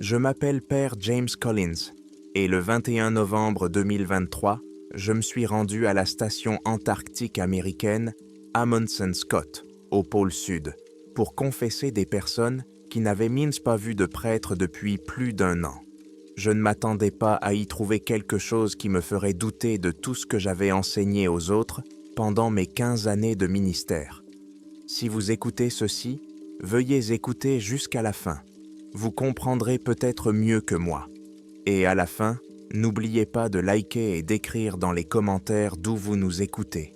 Je m'appelle Père James Collins et le 21 novembre 2023, je me suis rendu à la station antarctique américaine Amundsen Scott, au pôle Sud, pour confesser des personnes qui n'avaient mince pas vu de prêtre depuis plus d'1 an. Je ne m'attendais pas à y trouver quelque chose qui me ferait douter de tout ce que j'avais enseigné aux autres pendant mes 15 années de ministère. Si vous écoutez ceci, veuillez écouter jusqu'à la fin. Vous comprendrez peut-être mieux que moi. Et à la fin, n'oubliez pas de liker et d'écrire dans les commentaires d'où vous nous écoutez.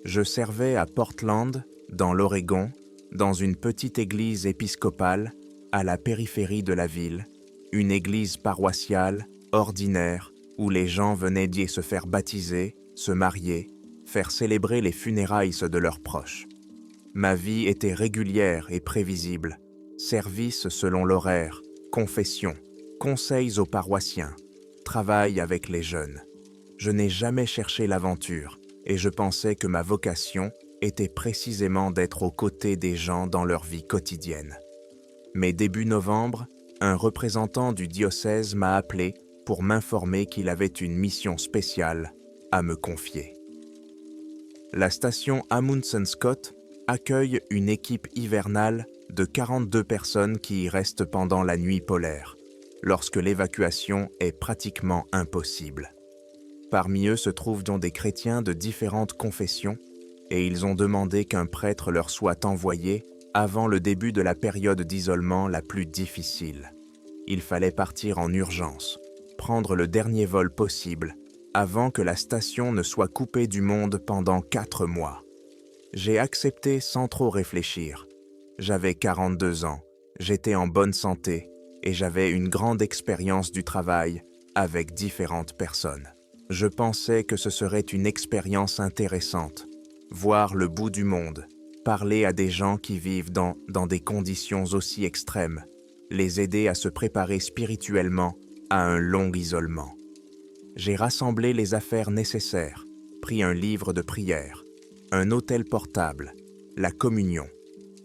Je servais à Portland, dans l'Oregon, dans une petite église épiscopale, à la périphérie de la ville, une église paroissiale, ordinaire, où les gens venaient d'y se faire baptiser, se marier, faire célébrer les funérailles de leurs proches. Ma vie était régulière et prévisible. Service selon l'horaire, confession, conseils aux paroissiens, travail avec les jeunes. Je n'ai jamais cherché l'aventure et je pensais que ma vocation était précisément d'être aux côtés des gens dans leur vie quotidienne. Mais début novembre, un représentant du diocèse m'a appelé pour m'informer qu'il avait une mission spéciale à me confier. La station Amundsen Scott accueille une équipe hivernale de 42 personnes qui y restent pendant la nuit polaire, lorsque l'évacuation est pratiquement impossible. Parmi eux se trouvent donc des chrétiens de différentes confessions, et ils ont demandé qu'un prêtre leur soit envoyé avant le début de la période d'isolement la plus difficile. Il fallait partir en urgence, prendre le dernier vol possible, avant que la station ne soit coupée du monde pendant 4 mois. J'ai accepté sans trop réfléchir. J'avais 42 ans, j'étais en bonne santé et j'avais une grande expérience du travail avec différentes personnes. Je pensais que ce serait une expérience intéressante, voir le bout du monde, parler à des gens qui vivent dans des conditions aussi extrêmes, les aider à se préparer spirituellement à un long isolement. J'ai rassemblé les affaires nécessaires, pris un livre de prière, un autel portable, la communion,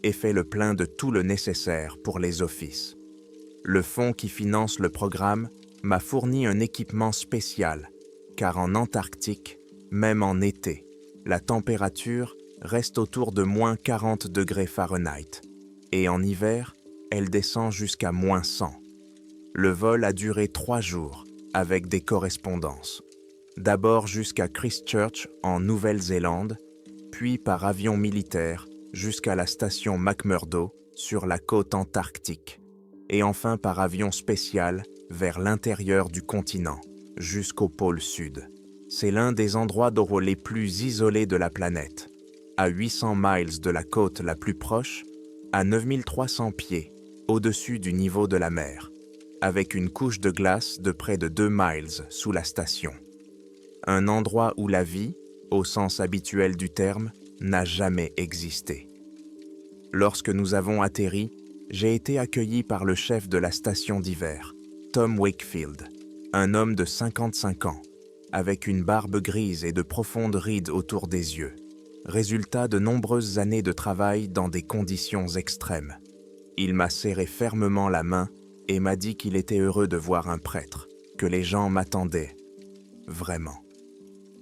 et fait le plein de tout le nécessaire pour les offices. Le fonds qui finance le programme m'a fourni un équipement spécial, car en Antarctique, même en été, la température reste autour de moins 40 degrés Fahrenheit, et en hiver, elle descend jusqu'à moins 100. Le vol a duré 3 jours, avec des correspondances. D'abord jusqu'à Christchurch, en Nouvelle-Zélande, puis par avion militaire jusqu'à la station McMurdo sur la côte antarctique, et enfin par avion spécial vers l'intérieur du continent, jusqu'au pôle Sud. C'est l'un des endroits d'eau les plus isolés de la planète, à 800 miles de la côte la plus proche, à 9300 pieds, au-dessus du niveau de la mer, avec une couche de glace de près de 2 miles sous la station. Un endroit où la vie, au sens habituel du terme, n'a jamais existé. Lorsque nous avons atterri, j'ai été accueilli par le chef de la station d'hiver, Tom Wakefield, un homme de 55 ans, avec une barbe grise et de profondes rides autour des yeux, résultat de nombreuses années de travail dans des conditions extrêmes. Il m'a serré fermement la main et m'a dit qu'il était heureux de voir un prêtre, que les gens m'attendaient. Vraiment.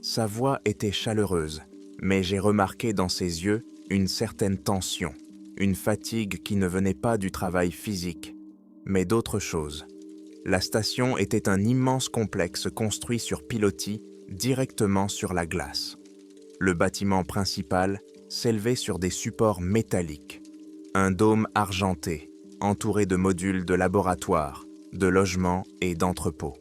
Sa voix était chaleureuse, mais j'ai remarqué dans ses yeux une certaine tension, une fatigue qui ne venait pas du travail physique, mais d'autre chose. La station était un immense complexe construit sur pilotis directement sur la glace. Le bâtiment principal s'élevait sur des supports métalliques, un dôme argenté, entouré de modules de laboratoire, de logements et d'entrepôts.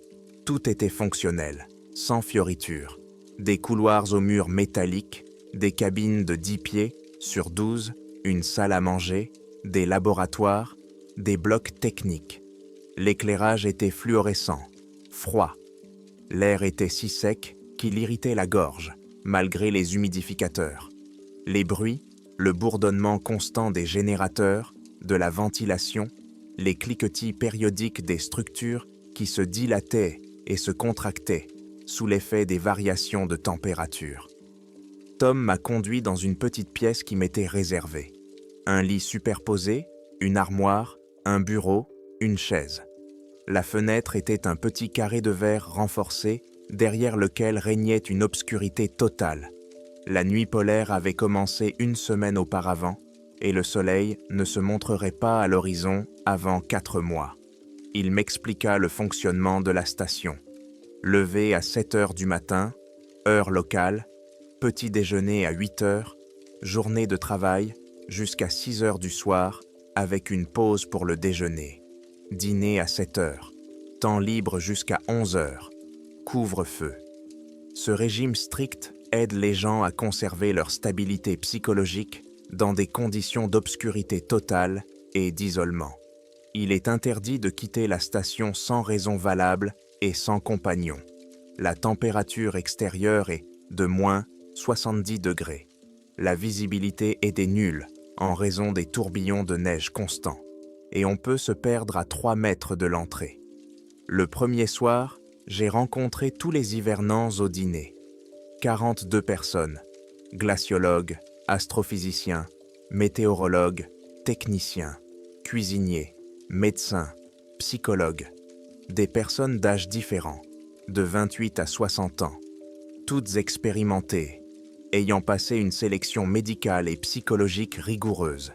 Tout était fonctionnel, sans fioritures, des couloirs aux murs métalliques, des cabines de 10 pieds sur 12, une salle à manger, des laboratoires, des blocs techniques. L'éclairage était fluorescent, froid. L'air était si sec qu'il irritait la gorge, malgré les humidificateurs. Les bruits, le bourdonnement constant des générateurs, de la ventilation, les cliquetis périodiques des structures qui se dilataient et se contractaient sous l'effet des variations de température. Tom m'a conduit dans une petite pièce qui m'était réservée. Un lit superposé, une armoire, un bureau, une chaise. La fenêtre était un petit carré de verre renforcé, derrière lequel régnait une obscurité totale. La nuit polaire avait commencé une semaine auparavant, et le soleil ne se montrerait pas à l'horizon avant 4 mois. Il m'expliqua le fonctionnement de la station. Lever à 7 heures du matin, heure locale, petit déjeuner à 8 heures, journée de travail jusqu'à 6 heures du soir avec une pause pour le déjeuner. Dîner à 7 heures, temps libre jusqu'à 11 heures, couvre-feu. Ce régime strict aide les gens à conserver leur stabilité psychologique dans des conditions d'obscurité totale et d'isolement. Il est interdit de quitter la station sans raison valable et sans compagnon. La température extérieure est de moins 70 degrés. La visibilité est nulle en raison des tourbillons de neige constants, et on peut se perdre à 3 mètres de l'entrée. Le premier soir, j'ai rencontré tous les hivernants au dîner. 42 personnes, glaciologues, astrophysiciens, météorologues, techniciens, cuisiniers, médecins, psychologues, des personnes d'âges différents, de 28 à 60 ans, toutes expérimentées, ayant passé une sélection médicale et psychologique rigoureuse.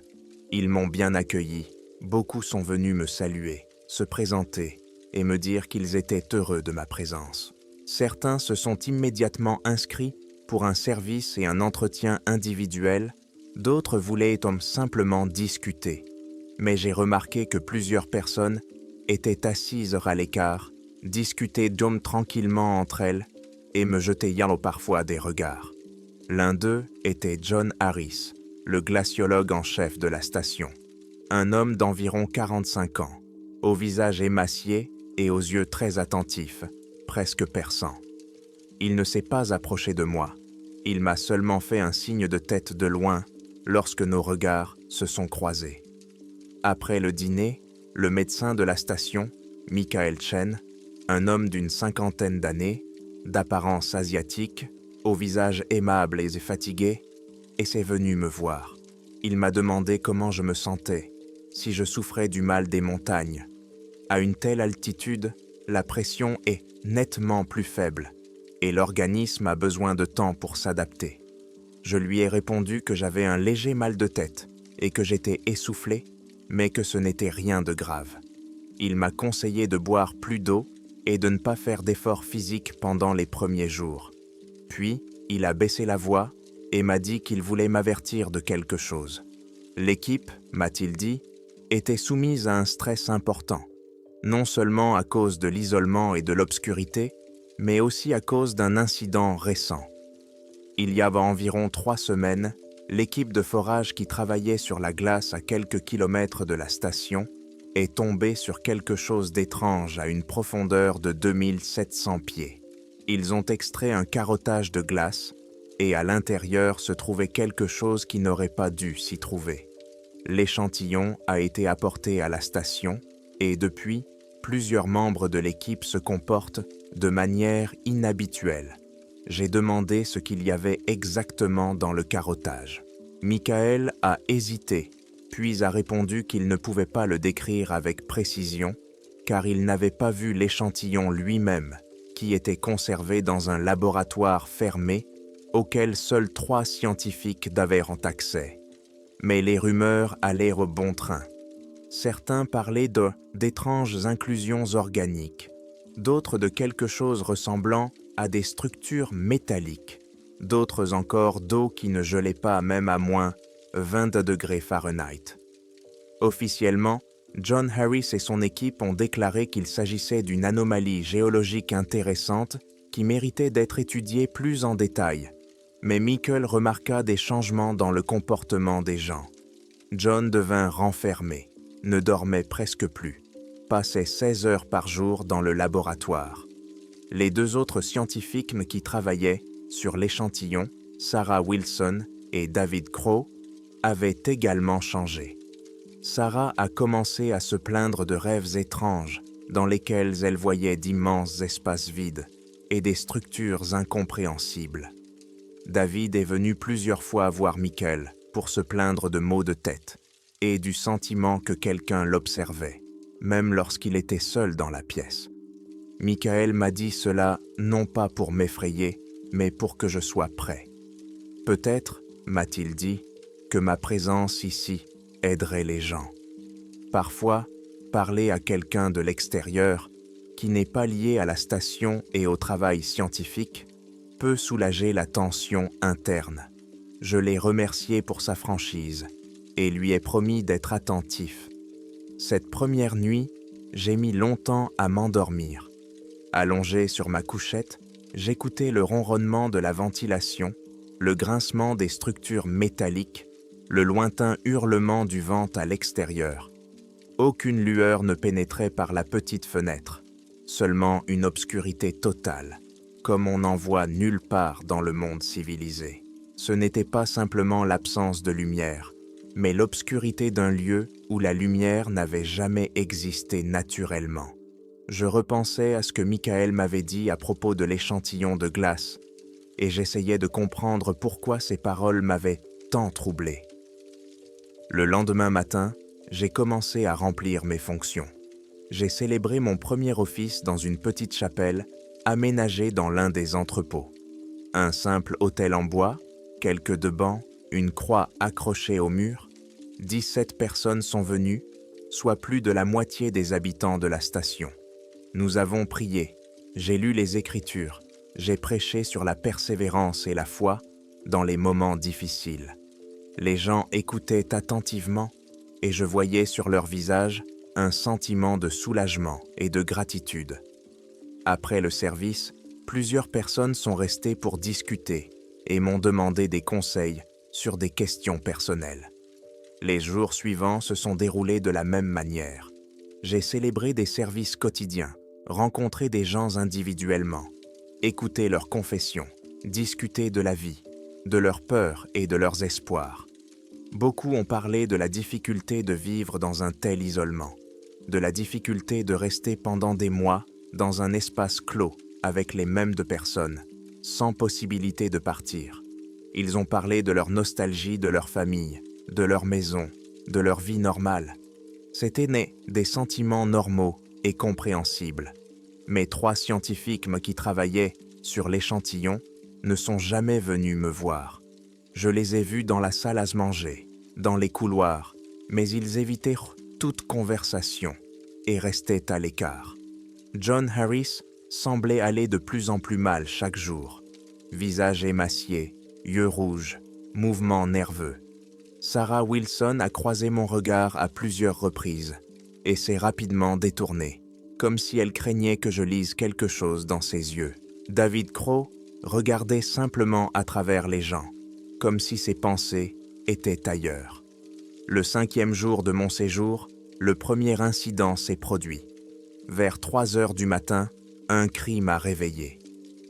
Ils m'ont bien accueilli, beaucoup sont venus me saluer, se présenter et me dire qu'ils étaient heureux de ma présence. Certains se sont immédiatement inscrits pour un service et un entretien individuel, d'autres voulaient simplement discuter. Mais j'ai remarqué que plusieurs personnes étaient assises à l'écart, discutaient tranquillement entre elles et me jetaient parfois des regards. L'un d'eux était John Harris, le glaciologue en chef de la station. Un homme d'environ 45 ans, au visage émacié et aux yeux très attentifs, presque perçants. Il ne s'est pas approché de moi. Il m'a seulement fait un signe de tête de loin lorsque nos regards se sont croisés. Après le dîner, le médecin de la station, Michael Chen, un homme d'une 50aine d'années, d'apparence asiatique, au visage aimable et fatigué, est venu me voir. Il m'a demandé comment je me sentais, si je souffrais du mal des montagnes. À une telle altitude, la pression est nettement plus faible et l'organisme a besoin de temps pour s'adapter. Je lui ai répondu que j'avais un léger mal de tête et que j'étais essoufflé, mais que ce n'était rien de grave. Il m'a conseillé de boire plus d'eau et de ne pas faire d'efforts physiques pendant les premiers jours. Puis, il a baissé la voix et m'a dit qu'il voulait m'avertir de quelque chose. L'équipe, m'a-t-il dit, était soumise à un stress important, non seulement à cause de l'isolement et de l'obscurité, mais aussi à cause d'un incident récent. Il y a environ 3 semaines, l'équipe de forage qui travaillait sur la glace à quelques kilomètres de la station est tombée sur quelque chose d'étrange à une profondeur de 2700 pieds. Ils ont extrait un carottage de glace et à l'intérieur se trouvait quelque chose qui n'aurait pas dû s'y trouver. L'échantillon a été apporté à la station et depuis, plusieurs membres de l'équipe se comportent de manière inhabituelle. J'ai demandé ce qu'il y avait exactement dans le carottage. Michael a hésité, puis a répondu qu'il ne pouvait pas le décrire avec précision, car il n'avait pas vu l'échantillon lui-même, qui était conservé dans un laboratoire fermé, auquel seuls 3 scientifiques avaient accès. Mais les rumeurs allaient au bon train. Certains parlaient d'étranges inclusions organiques, d'autres de quelque chose ressemblant à des structures métalliques, d'autres encore d'eau qui ne gelait pas même à moins 20 degrés Fahrenheit. Officiellement, John Harris et son équipe ont déclaré qu'il s'agissait d'une anomalie géologique intéressante qui méritait d'être étudiée plus en détail. Mais Michael remarqua des changements dans le comportement des gens. John devint renfermé, ne dormait presque plus, passait 16 heures par jour dans le laboratoire. Les 2 autres scientifiques qui travaillaient sur l'échantillon, Sarah Wilson et David Crowe, avaient également changé. Sarah a commencé à se plaindre de rêves étranges dans lesquels elle voyait d'immenses espaces vides et des structures incompréhensibles. David est venu plusieurs fois voir Michael pour se plaindre de maux de tête et du sentiment que quelqu'un l'observait. même lorsqu'il était seul dans la pièce. Michael m'a dit cela non pas pour m'effrayer, mais pour que je sois prêt. Peut-être, m'a-t-il dit, que ma présence ici aiderait les gens. Parfois, parler à quelqu'un de l'extérieur, qui n'est pas lié à la station et au travail scientifique, peut soulager la tension interne. Je l'ai remercié pour sa franchise et lui ai promis d'être attentif. Cette première nuit, j'ai mis longtemps à m'endormir. Allongé sur ma couchette, j'écoutais le ronronnement de la ventilation, le grincement des structures métalliques, le lointain hurlement du vent à l'extérieur. Aucune lueur ne pénétrait par la petite fenêtre, seulement une obscurité totale, comme on n'en voit nulle part dans le monde civilisé. Ce n'était pas simplement l'absence de lumière, mais l'obscurité d'un lieu où la lumière n'avait jamais existé naturellement. Je repensais à ce que Michael m'avait dit à propos de l'échantillon de glace, et j'essayais de comprendre pourquoi ces paroles m'avaient tant troublé. Le lendemain matin, j'ai commencé à remplir mes fonctions. J'ai célébré mon premier office dans une petite chapelle aménagée dans l'un des entrepôts. Un simple autel en bois, quelques deux bancs, une croix accrochée au mur. 17 personnes sont venues, soit plus de la moitié des habitants de la station. Nous avons prié, j'ai lu les Écritures, j'ai prêché sur la persévérance et la foi dans les moments difficiles. Les gens écoutaient attentivement et je voyais sur leur visage un sentiment de soulagement et de gratitude. Après le service, plusieurs personnes sont restées pour discuter et m'ont demandé des conseils sur des questions personnelles. Les jours suivants se sont déroulés de la même manière. J'ai célébré des services quotidiens, rencontré des gens individuellement, écouté leurs confessions, discuté de la vie, de leurs peurs et de leurs espoirs. Beaucoup ont parlé de la difficulté de vivre dans un tel isolement, de la difficulté de rester pendant des mois dans un espace clos avec les mêmes de personnes, sans possibilité de partir. Ils ont parlé de leur nostalgie de leur famille, de leur maison, de leur vie normale. C'étaient des sentiments normaux et compréhensibles. Mais 3 scientifiques qui travaillaient sur l'échantillon ne sont jamais venus me voir. Je les ai vus dans la salle à se manger, dans les couloirs, mais ils évitaient toute conversation et restaient à l'écart. John Harris semblait aller de plus en plus mal chaque jour. Visage émacié, yeux rouges, mouvements nerveux. Sarah Wilson a croisé mon regard à plusieurs reprises et s'est rapidement détournée, comme si elle craignait que je lise quelque chose dans ses yeux. David Crow regardait simplement à travers les gens, comme si ses pensées étaient ailleurs. Le 5e jour de mon séjour, le premier incident s'est produit. Vers 3 heures du matin, un cri m'a réveillé.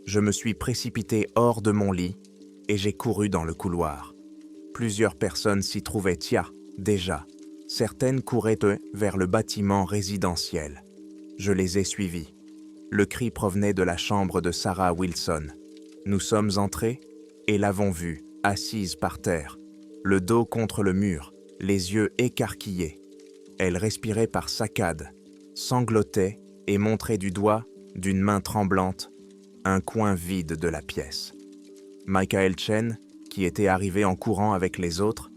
Je me suis précipité hors de mon lit et j'ai couru dans le couloir. Plusieurs personnes s'y trouvaient déjà. Certaines couraient vers le bâtiment résidentiel. Je les ai suivies. Le cri provenait de la chambre de Sarah Wilson. Nous sommes entrés et l'avons vue, assise par terre, le dos contre le mur, les yeux écarquillés. Elle respirait par saccades, sanglotait et montrait du doigt, d'une main tremblante, un coin vide de la pièce. Michael Chen, qui était arrivé en courant avec les autres,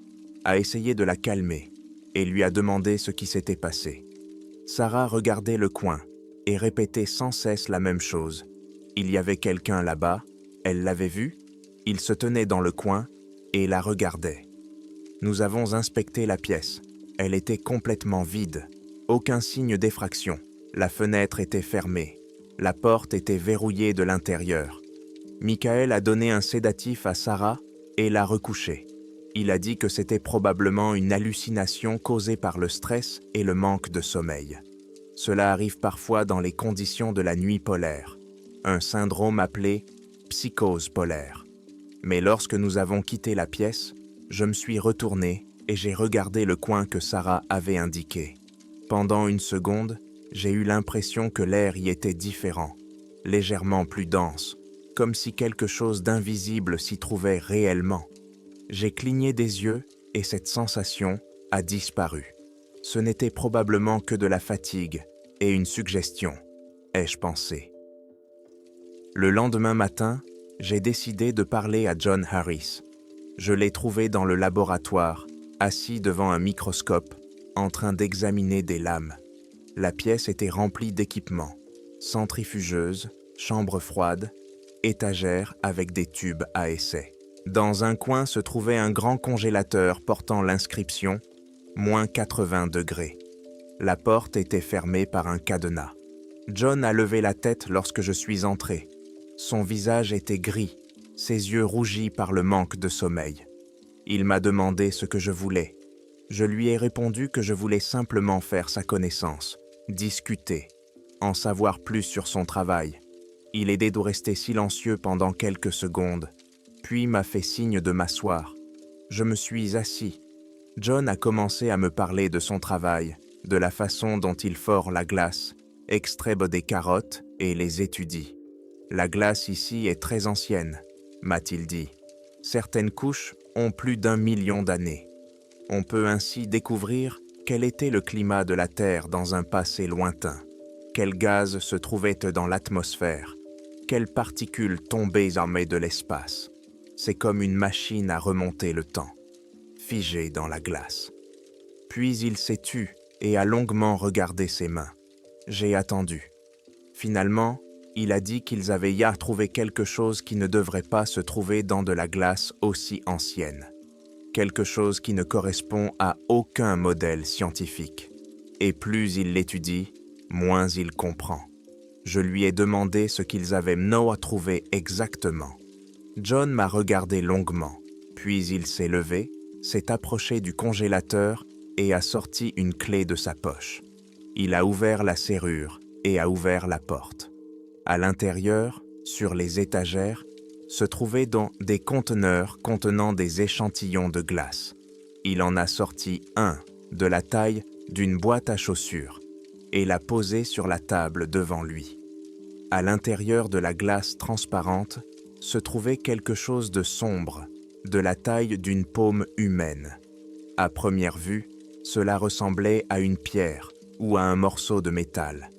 a essayé de la calmer et lui a demandé ce qui s'était passé. Sarah regardait le coin et répétait sans cesse la même chose. Il y avait quelqu'un là-bas, elle l'avait vu, il se tenait dans le coin et la regardait. Nous avons inspecté la pièce. Elle était complètement vide, aucun signe d'effraction. La fenêtre était fermée, la porte était verrouillée de l'intérieur. Michael a donné un sédatif à Sarah et l'a recouchée. Il a dit que c'était probablement une hallucination causée par le stress et le manque de sommeil. Cela arrive parfois dans les conditions de la nuit polaire, un syndrome appelé psychose polaire. Mais lorsque nous avons quitté la pièce, je me suis retourné et j'ai regardé le coin que Sarah avait indiqué. Pendant une seconde, j'ai eu l'impression que l'air y était différent, légèrement plus dense, comme si quelque chose d'invisible s'y trouvait réellement. J'ai cligné des yeux et cette sensation a disparu. Ce n'était probablement que de la fatigue et une suggestion, ai-je pensé. Le lendemain matin, j'ai décidé de parler à John Harris. Je l'ai trouvé dans le laboratoire, assis devant un microscope, en train d'examiner des lames. La pièce était remplie d'équipements, centrifugeuses, chambres froides, étagères avec des tubes à essai. Dans un coin se trouvait un grand congélateur portant l'inscription « moins 80 degrés ». La porte était fermée par un cadenas. John a levé la tête lorsque je suis entré. Son visage était gris, ses yeux rougis par le manque de sommeil. Il m'a demandé ce que je voulais. Je lui ai répondu que je voulais simplement faire sa connaissance, discuter, en savoir plus sur son travail. Il est aidé de rester silencieux pendant quelques secondes, puis m'a fait signe de m'asseoir. Je me suis assis. John a commencé à me parler de son travail, de la façon dont il fore la glace, extrait des carottes et les étudie. La glace ici est très ancienne, m'a-t-il dit. Certaines couches ont plus d'1 million d'années. On peut ainsi découvrir quel était le climat de la Terre dans un passé lointain, quels gaz se trouvaient dans l'atmosphère, quelles particules tombaient en mai de l'espace. C'est comme une machine à remonter le temps, figée dans la glace. Puis il s'est tu et a longuement regardé ses mains. J'ai attendu. Finalement, il a dit qu'ils avaient trouvé quelque chose qui ne devrait pas se trouver dans de la glace aussi ancienne. Quelque chose qui ne correspond à aucun modèle scientifique. Et plus il l'étudie, moins il comprend. Je lui ai demandé ce qu'ils avaient trouvé exactement. John m'a regardé longuement, puis il s'est levé, s'est approché du congélateur et a sorti une clé de sa poche. Il a ouvert la serrure et a ouvert la porte. À l'intérieur, sur les étagères, se trouvaient des conteneurs contenant des échantillons de glace. Il en a sorti un, de la taille d'une boîte à chaussures, et l'a posé sur la table devant lui. À l'intérieur de la glace transparente se trouvait quelque chose de sombre, de la taille d'une paume humaine. À première vue, cela ressemblait à une pierre ou à un morceau de métal.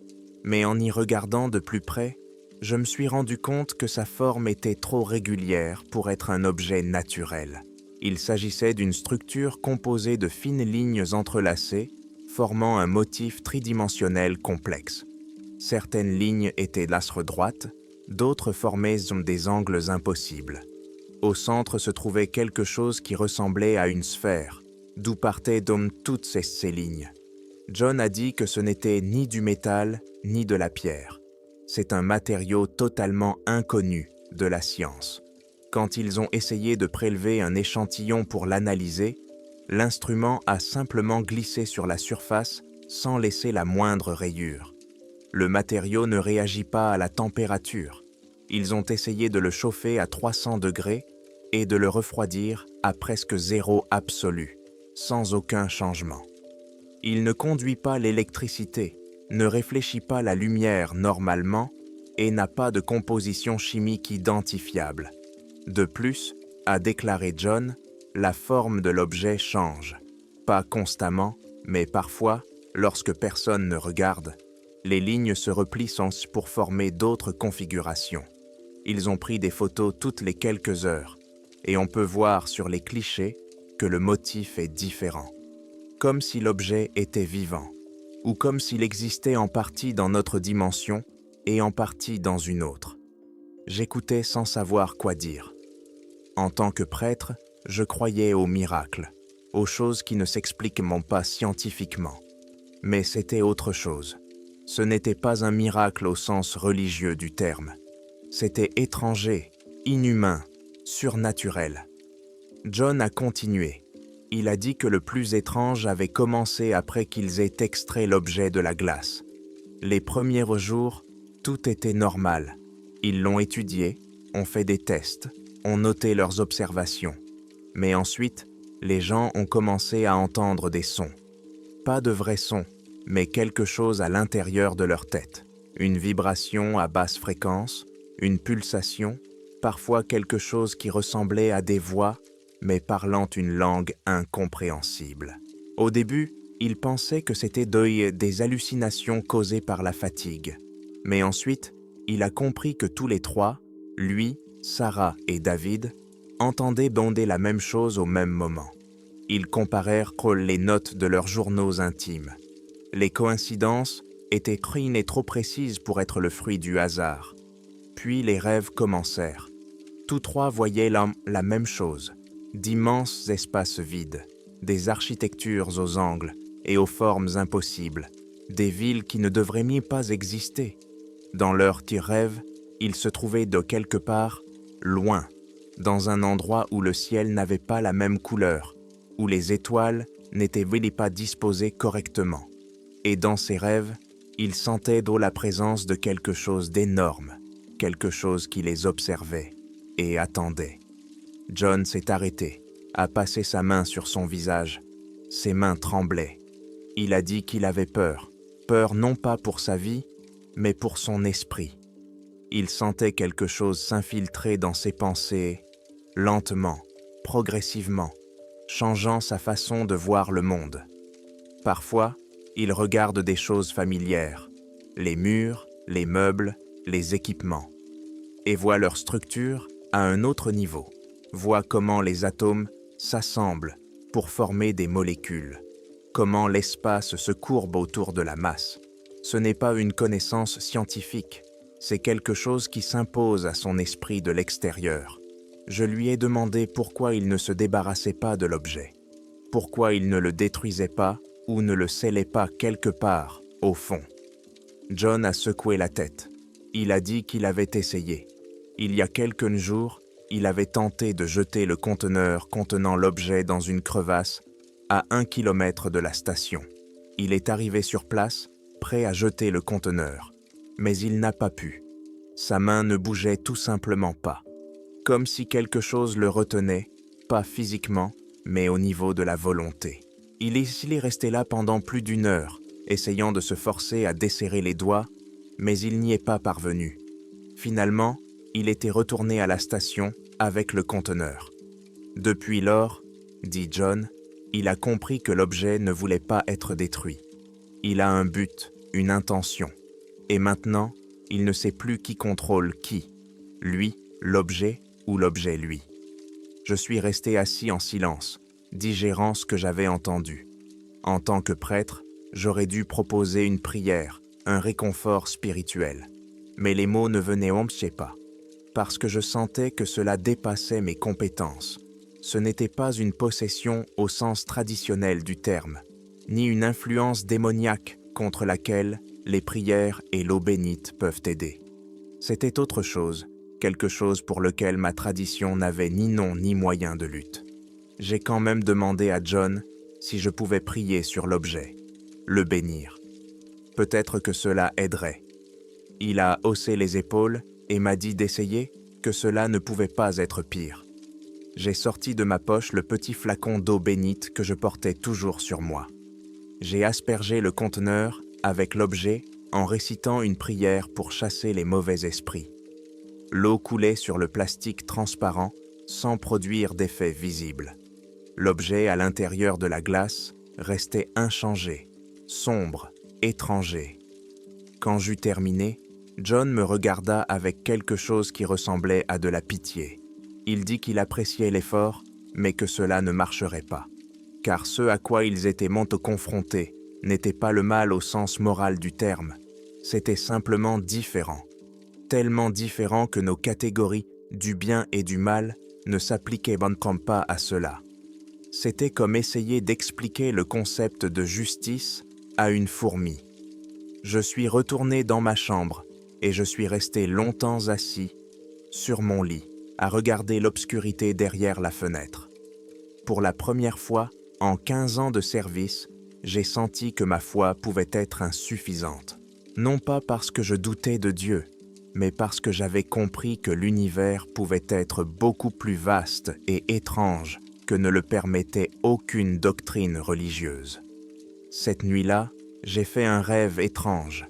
Mais en y regardant de plus près, je me suis rendu compte que sa forme était trop régulière pour être un objet naturel. Il s'agissait d'une structure composée de fines lignes entrelacées, formant un motif tridimensionnel complexe. Certaines lignes étaient d'astre droite, d'autres formaient des angles impossibles. Au centre se trouvait quelque chose qui ressemblait à une sphère, d'où partaient toutes ces lignes. John a dit que ce n'était ni du métal, ni de la pierre. C'est un matériau totalement inconnu de la science. Quand ils ont essayé de prélever un échantillon pour l'analyser, l'instrument a simplement glissé sur la surface sans laisser la moindre rayure. Le matériau ne réagit pas à la température. Ils ont essayé de le chauffer à 300 degrés et de le refroidir à presque zéro absolu, sans aucun changement. Il ne conduit pas l'électricité, ne réfléchit pas la lumière normalement et n'a pas de composition chimique identifiable. De plus, a déclaré John, la forme de l'objet change. Pas constamment, mais parfois, lorsque personne ne regarde, les lignes se replient pour former d'autres configurations. Ils ont pris des photos toutes les quelques heures et on peut voir sur les clichés que le motif est différent. Comme si l'objet était vivant, ou comme s'il existait en partie dans notre dimension et en partie dans une autre. J'écoutais sans savoir quoi dire. En tant que prêtre, je croyais aux miracles, aux choses qui ne s'expliquent pas scientifiquement. Mais c'était autre chose. Ce n'était pas un miracle au sens religieux du terme. C'était étranger, inhumain, surnaturel. John a continué. Il a dit que le plus étrange avait commencé après qu'ils aient extrait l'objet de la glace. Les premiers jours, tout était normal. Ils l'ont étudié, ont fait des tests, ont noté leurs observations. Mais ensuite, les gens ont commencé à entendre des sons. Pas de vrais sons, mais quelque chose à l'intérieur de leur tête. Une vibration à basse fréquence, une pulsation, parfois quelque chose qui ressemblait à des voix, mais parlant une langue incompréhensible. Au début, Il pensait que c'était des hallucinations causées par la fatigue. Mais ensuite, il a compris que tous les trois, lui, Sarah et David, entendaient bander la même chose au même moment. Ils comparèrent les notes de leurs journaux intimes. Les coïncidences étaient crines et trop précises pour être le fruit du hasard. Puis les rêves commencèrent. Tous trois voyaient la même chose, d'immenses espaces vides, des architectures aux angles et aux formes impossibles, des villes qui ne devraient même pas exister. Dans leur rêve, ils se trouvaient de quelque part, loin, dans un endroit où le ciel n'avait pas la même couleur, où les étoiles n'étaient pas disposées correctement. Et dans ces rêves, ils sentaient la présence de quelque chose d'énorme, quelque chose qui les observait et attendait. John s'est arrêté, a passé sa main sur son visage. Ses mains tremblaient. Il a dit qu'il avait peur. Peur non pas pour sa vie, mais pour son esprit. Il sentait quelque chose s'infiltrer dans ses pensées, lentement, progressivement, changeant sa façon de voir le monde. Parfois, il regarde des choses familières, les murs, les meubles, les équipements, et voit leur structure à un autre niveau, voit comment les atomes s'assemblent pour former des molécules, comment l'espace se courbe autour de la masse. Ce n'est pas une connaissance scientifique, c'est quelque chose qui s'impose à son esprit de l'extérieur. Je lui ai demandé pourquoi il ne se débarrassait pas de l'objet, pourquoi il ne le détruisait pas ou ne le scellait pas quelque part, au fond. John a secoué la tête. Il a dit qu'il avait essayé. Il y a quelques jours, il avait tenté de jeter le conteneur contenant l'objet dans une crevasse à 1 kilomètre de la station. Il est arrivé sur place, prêt à jeter le conteneur, mais il n'a pas pu. Sa main ne bougeait tout simplement pas, comme si quelque chose le retenait, pas physiquement, mais au niveau de la volonté. Il est resté là pendant plus d'1 heure, essayant de se forcer à desserrer les doigts, mais il n'y est pas parvenu. Finalement, il était retourné à la station avec le conteneur. Depuis lors, dit John, il a compris que l'objet ne voulait pas être détruit. Il a un but, une intention. Et maintenant, il ne sait plus qui contrôle qui, lui, l'objet ou l'objet lui. Je suis resté assis en silence, digérant ce que j'avais entendu. En tant que prêtre, j'aurais dû proposer une prière, un réconfort spirituel. Mais les mots ne venaient pas, parce que je sentais que cela dépassait mes compétences. Ce n'était pas une possession au sens traditionnel du terme, ni une influence démoniaque contre laquelle les prières et l'eau bénite peuvent aider. C'était autre chose, quelque chose pour lequel ma tradition n'avait ni nom ni moyen de lutte. J'ai quand même demandé à John si je pouvais prier sur l'objet, le bénir. Peut-être que cela aiderait. Il a haussé les épaules et m'a dit d'essayer, que cela ne pouvait pas être pire. J'ai sorti de ma poche le petit flacon d'eau bénite que je portais toujours sur moi. J'ai aspergé le conteneur avec l'objet en récitant une prière pour chasser les mauvais esprits. L'eau coulait sur le plastique transparent sans produire d'effet visible. L'objet à l'intérieur de la glace restait inchangé, sombre, étranger. Quand j'eus terminé, John me regarda avec quelque chose qui ressemblait à de la pitié. Il dit qu'il appréciait l'effort, mais que cela ne marcherait pas. Car ce à quoi ils étaient confrontés n'était pas le mal au sens moral du terme, c'était simplement différent. Tellement différent que nos catégories du bien et du mal ne s'appliquaient pas à cela. C'était comme essayer d'expliquer le concept de justice à une fourmi. Je suis retourné dans ma chambre et je suis resté longtemps assis, sur mon lit, à regarder l'obscurité derrière la fenêtre. Pour la première fois, en 15 ans de service, j'ai senti que ma foi pouvait être insuffisante. Non pas parce que je doutais de Dieu, mais parce que j'avais compris que l'univers pouvait être beaucoup plus vaste et étrange que ne le permettait aucune doctrine religieuse. Cette nuit-là, j'ai fait un rêve étrange.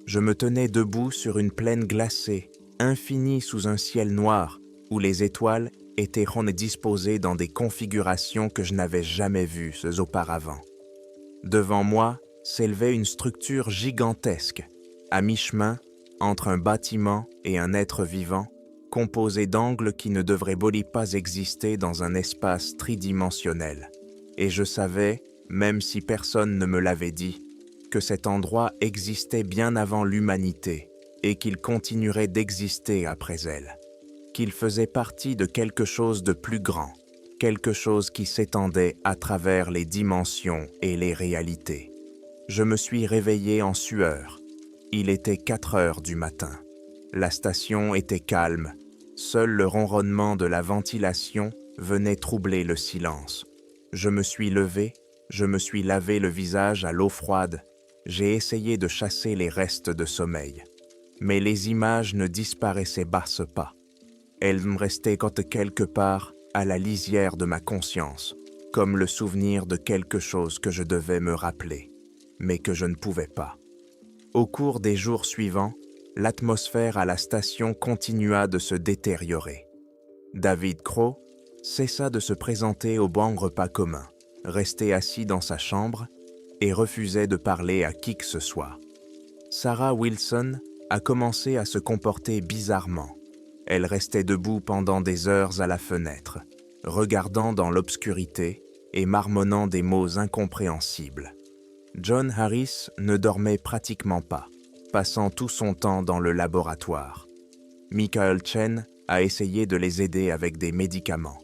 Je me tenais debout sur une plaine glacée, infinie sous un ciel noir, où les étoiles étaient disposées dans des configurations que je n'avais jamais vues auparavant. Devant moi s'élevait une structure gigantesque, à mi-chemin entre un bâtiment et un être vivant, composé d'angles qui ne devraient pas exister dans un espace tridimensionnel. Et je savais, même si personne ne me l'avait dit, que cet endroit existait bien avant l'humanité et qu'il continuerait d'exister après elle, qu'il faisait partie de quelque chose de plus grand, quelque chose qui s'étendait à travers les dimensions et les réalités. Je me suis réveillé en sueur. Il était 4 heures du matin. La station était calme. Seul le ronronnement de la ventilation venait troubler le silence. Je me suis levé, je me suis lavé le visage à l'eau froide. J'ai essayé de chasser les restes de sommeil. Mais les images ne disparaissaient pas. Elles me restaient quelque part à la lisière de ma conscience, comme le souvenir de quelque chose que je devais me rappeler, mais que je ne pouvais pas. Au cours des jours suivants, l'atmosphère à la station continua de se détériorer. David Crow cessa de se présenter au banc repas commun, restait assis dans sa chambre et refusait de parler à qui que ce soit. Sarah Wilson a commencé à se comporter bizarrement. Elle restait debout pendant des heures à la fenêtre, regardant dans l'obscurité et marmonnant des mots incompréhensibles. John Harris ne dormait pratiquement pas, passant tout son temps dans le laboratoire. Michael Chen a essayé de les aider avec des médicaments.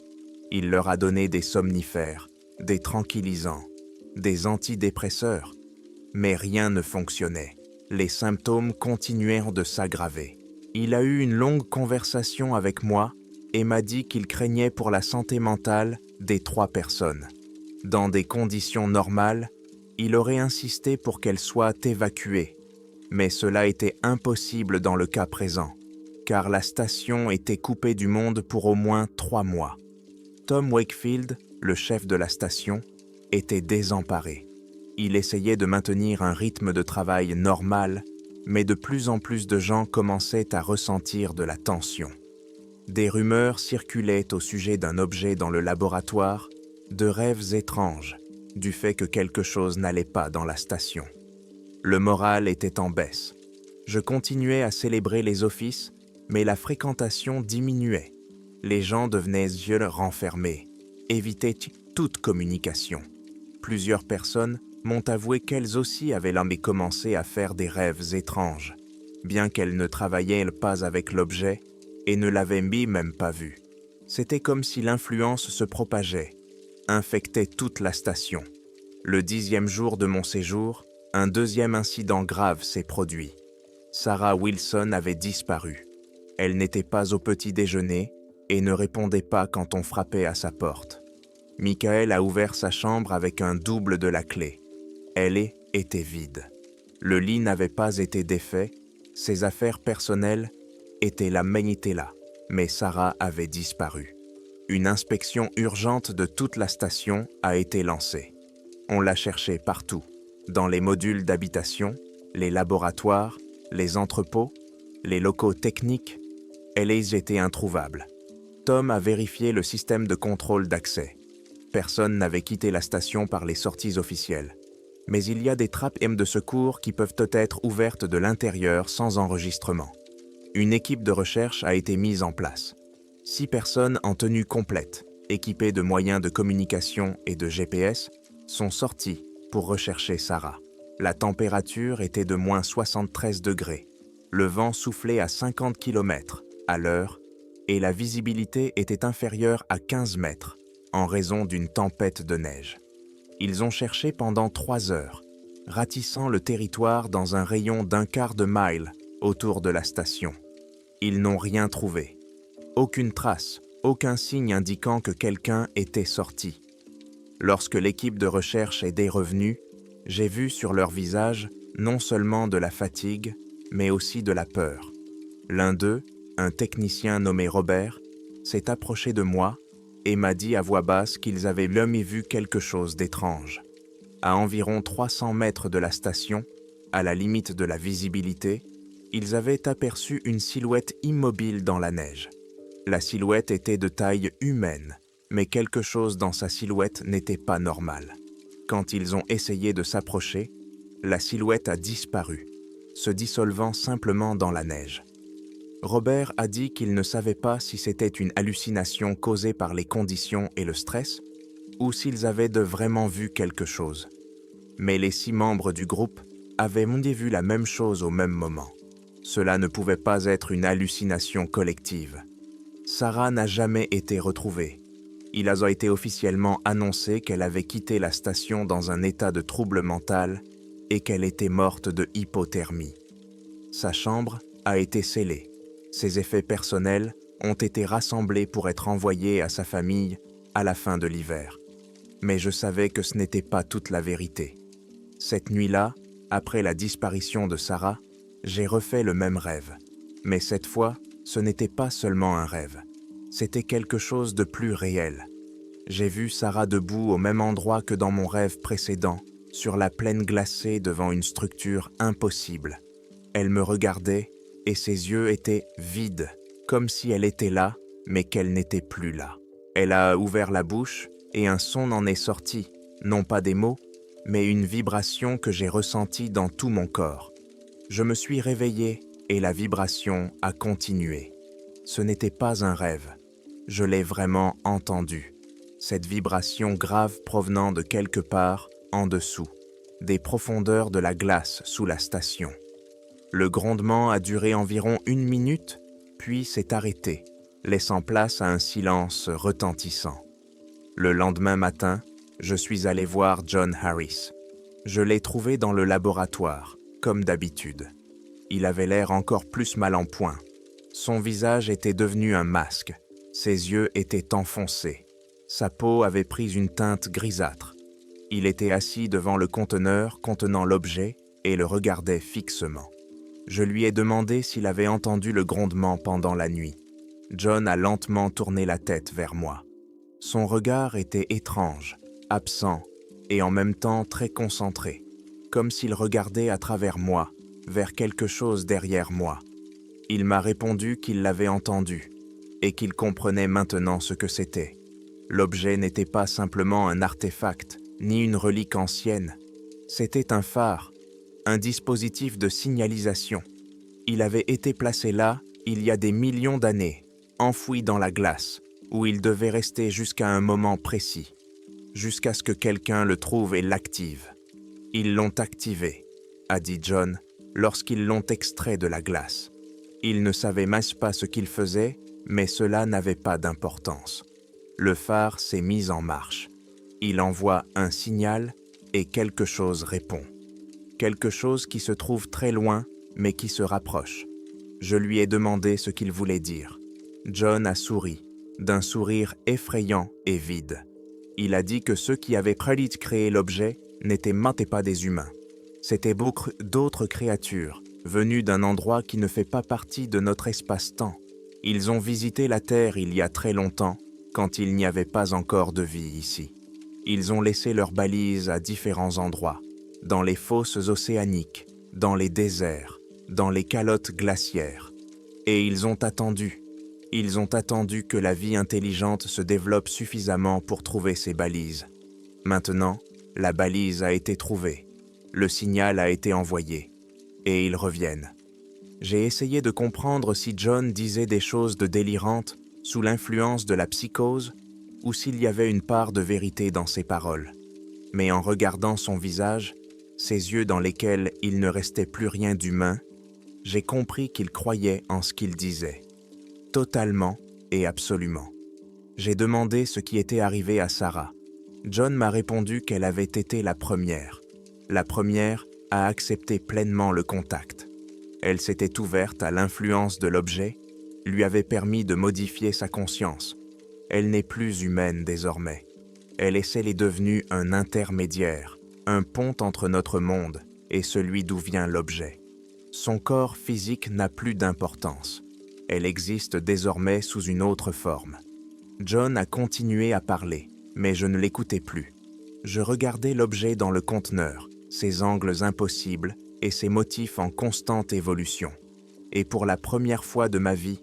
Il leur a donné des somnifères, des tranquillisants, des antidépresseurs, mais rien ne fonctionnait. Les symptômes continuèrent de s'aggraver. Il a eu une longue conversation avec moi et m'a dit qu'il craignait pour la santé mentale des 3 personnes. Dans des conditions normales, il aurait insisté pour qu'elles soient évacuées, mais cela était impossible dans le cas présent, car la station était coupée du monde pour au moins 3 mois. Tom Wakefield, le chef de la station, était désemparé. Il essayait de maintenir un rythme de travail normal, mais de plus en plus de gens commençaient à ressentir de la tension. Des rumeurs circulaient au sujet d'un objet dans le laboratoire, de rêves étranges, du fait que quelque chose n'allait pas dans la station. Le moral était en baisse. Je continuais à célébrer les offices, mais la fréquentation diminuait. Les gens devenaient yeux renfermés, évitaient toute communication. Plusieurs personnes m'ont avoué qu'elles aussi avaient commencé à faire des rêves étranges, bien qu'elles ne travaillaient pas avec l'objet et ne l'avaient même pas vu. C'était comme si l'influence se propageait, infectait toute la station. Le 10e jour de mon séjour, un deuxième incident grave s'est produit. Sarah Wilson avait disparu. Elle n'était pas au petit déjeuner et ne répondait pas quand on frappait à sa porte. Michael a ouvert sa chambre avec un double de la clé. Elle était vide. Le lit n'avait pas été défait, ses affaires personnelles étaient là, mais Sarah avait disparu. Une inspection urgente de toute la station a été lancée. On l'a cherchée partout, dans les modules d'habitation, les laboratoires, les entrepôts, les locaux techniques. Elle était introuvable. Tom a vérifié le système de contrôle d'accès. Personne n'avait quitté la station par les sorties officielles. Mais il y a des trappes de secours qui peuvent être ouvertes de l'intérieur sans enregistrement. Une équipe de recherche a été mise en place. 6 personnes en tenue complète, équipées de moyens de communication et de GPS, sont sorties pour rechercher Sarah. La température était de moins 73 degrés. Le vent soufflait à 50 km à l'heure et la visibilité était inférieure à 15 mètres en raison d'une tempête de neige. Ils ont cherché pendant 3 heures, ratissant le territoire dans un rayon d'1/4 de mile autour de la station. Ils n'ont rien trouvé. Aucune trace, aucun signe indiquant que quelqu'un était sorti. Lorsque l'équipe de recherche est revenue, j'ai vu sur leur visage non seulement de la fatigue, mais aussi de la peur. L'un d'eux, un technicien nommé Robert, s'est approché de moi et m'a dit à voix basse qu'ils avaient jamais vu quelque chose d'étrange. À environ 300 mètres de la station, à la limite de la visibilité, ils avaient aperçu une silhouette immobile dans la neige. La silhouette était de taille humaine, mais quelque chose dans sa silhouette n'était pas normal. Quand ils ont essayé de s'approcher, la silhouette a disparu, se dissolvant simplement dans la neige. Robert a dit qu'il ne savait pas si c'était une hallucination causée par les conditions et le stress, ou s'ils avaient vraiment vu quelque chose. Mais les 6 membres du groupe avaient vu la même chose au même moment. Cela ne pouvait pas être une hallucination collective. Sarah n'a jamais été retrouvée. Il a été officiellement annoncé qu'elle avait quitté la station dans un état de trouble mental et qu'elle était morte de hypothermie. Sa chambre a été scellée. Ses effets personnels ont été rassemblés pour être envoyés à sa famille à la fin de l'hiver. Mais je savais que ce n'était pas toute la vérité. Cette nuit-là, après la disparition de Sarah, j'ai refait le même rêve. Mais cette fois, ce n'était pas seulement un rêve. C'était quelque chose de plus réel. J'ai vu Sarah debout au même endroit que dans mon rêve précédent, sur la plaine glacée devant une structure impossible. Elle me regardait et ses yeux étaient vides, comme si elle était là, mais qu'elle n'était plus là. Elle a ouvert la bouche et un son en est sorti, non pas des mots, mais une vibration que j'ai ressentie dans tout mon corps. Je me suis réveillé et la vibration a continué. Ce n'était pas un rêve. Je l'ai vraiment entendu. Cette vibration grave provenant de quelque part en dessous, des profondeurs de la glace sous la station. Le grondement a duré environ 1 minute, puis s'est arrêté, laissant place à un silence retentissant. Le lendemain matin, je suis allé voir John Harris. Je l'ai trouvé dans le laboratoire, comme d'habitude. Il avait l'air encore plus mal en point. Son visage était devenu un masque. Ses yeux étaient enfoncés. Sa peau avait pris une teinte grisâtre. Il était assis devant le conteneur contenant l'objet et le regardait fixement. Je lui ai demandé s'il avait entendu le grondement pendant la nuit. John a lentement tourné la tête vers moi. Son regard était étrange, absent et en même temps très concentré, comme s'il regardait à travers moi, vers quelque chose derrière moi. Il m'a répondu qu'il l'avait entendu et qu'il comprenait maintenant ce que c'était. L'objet n'était pas simplement un artefact, ni une relique ancienne. C'était un phare, un dispositif de signalisation. Il avait été placé là il y a des millions d'années, enfoui dans la glace, où il devait rester jusqu'à un moment précis, jusqu'à ce que quelqu'un le trouve et l'active. Ils l'ont activé, a dit John, lorsqu'ils l'ont extrait de la glace. Il ne savait même pas ce qu'il faisait, mais cela n'avait pas d'importance. Le phare s'est mis en marche. Il envoie un signal et quelque chose répond. Quelque chose qui se trouve très loin, mais qui se rapproche. Je lui ai demandé ce qu'il voulait dire. John a souri, d'un sourire effrayant et vide. Il a dit que ceux qui avaient prédit créer l'objet n'étaient même pas des humains. C'étaient beaucoup d'autres créatures, venues d'un endroit qui ne fait pas partie de notre espace-temps. Ils ont visité la Terre il y a très longtemps, quand il n'y avait pas encore de vie ici. Ils ont laissé leurs balises à différents endroits, dans les fosses océaniques, dans les déserts, dans les calottes glaciaires. Et ils ont attendu que la vie intelligente se développe suffisamment pour trouver ces balises. Maintenant, la balise a été trouvée, le signal a été envoyé, et ils reviennent. J'ai essayé de comprendre si John disait des choses de délirantes sous l'influence de la psychose ou s'il y avait une part de vérité dans ses paroles. Mais en regardant son visage, ses yeux dans lesquels il ne restait plus rien d'humain, j'ai compris qu'il croyait en ce qu'il disait. Totalement et absolument. J'ai demandé ce qui était arrivé à Sarah. John m'a répondu qu'elle avait été la première à accepter pleinement le contact. Elle s'était ouverte à l'influence de l'objet, lui avait permis de modifier sa conscience. Elle n'est plus humaine désormais. Elle est devenue un intermédiaire, un pont entre notre monde et celui d'où vient l'objet. Son corps physique n'a plus d'importance. Elle existe désormais sous une autre forme. John a continué à parler, mais je ne l'écoutais plus. Je regardais l'objet dans le conteneur, ses angles impossibles et ses motifs en constante évolution. Et pour la première fois de ma vie,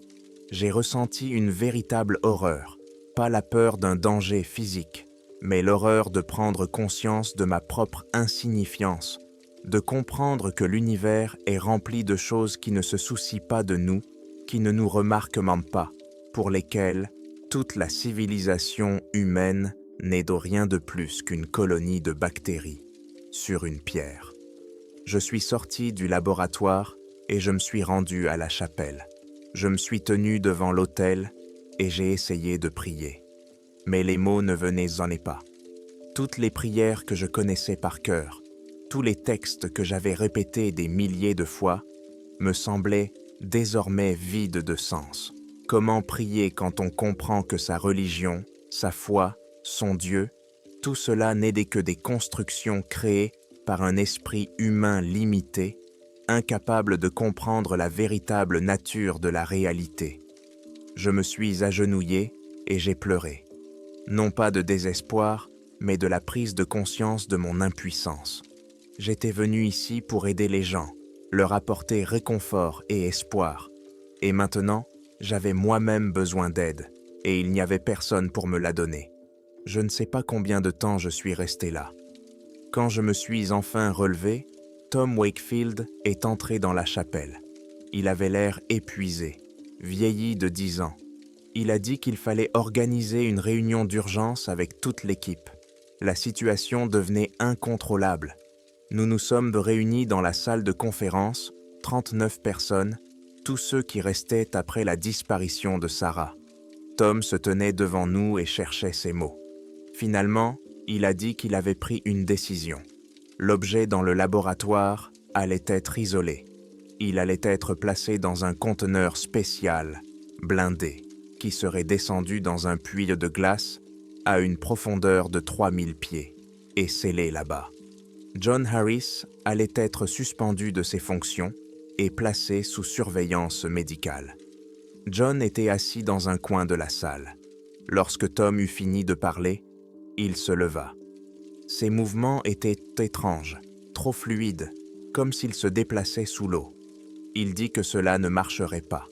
j'ai ressenti une véritable horreur, pas la peur d'un danger physique, mais l'horreur de prendre conscience de ma propre insignifiance, de comprendre que l'univers est rempli de choses qui ne se soucient pas de nous, qui ne nous remarquent même pas, pour lesquelles toute la civilisation humaine n'est de rien de plus qu'une colonie de bactéries sur une pierre. Je suis sorti du laboratoire et je me suis rendu à la chapelle. Je me suis tenu devant l'autel et j'ai essayé de prier. Mais les mots ne venaient pas. Toutes les prières que je connaissais par cœur, tous les textes que j'avais répétés des milliers de fois, me semblaient désormais vides de sens. Comment prier quand on comprend que sa religion, sa foi, son Dieu, tout cela n'est que des constructions créées par un esprit humain limité, incapable de comprendre la véritable nature de la réalité. Je me suis agenouillé et j'ai pleuré. Non pas de désespoir, mais de la prise de conscience de mon impuissance. J'étais venu ici pour aider les gens, leur apporter réconfort et espoir. Et maintenant, j'avais moi-même besoin d'aide, et il n'y avait personne pour me la donner. Je ne sais pas combien de temps je suis resté là. Quand je me suis enfin relevé, Tom Wakefield est entré dans la chapelle. Il avait l'air épuisé, vieilli de 10 ans. Il a dit qu'il fallait organiser une réunion d'urgence avec toute l'équipe. La situation devenait incontrôlable. Nous nous sommes réunis dans la salle de conférence, 39 personnes, tous ceux qui restaient après la disparition de Sarah. Tom se tenait devant nous et cherchait ses mots. Finalement, il a dit qu'il avait pris une décision. L'objet dans le laboratoire allait être isolé. Il allait être placé dans un conteneur spécial, blindé, qui serait descendu dans un puits de glace à une profondeur de 3000 pieds et scellé là-bas. John Harris allait être suspendu de ses fonctions et placé sous surveillance médicale. John était assis dans un coin de la salle. Lorsque Tom eut fini de parler, il se leva. Ses mouvements étaient étranges, trop fluides, comme s'il se déplaçait sous l'eau. Il dit que cela ne marcherait pas.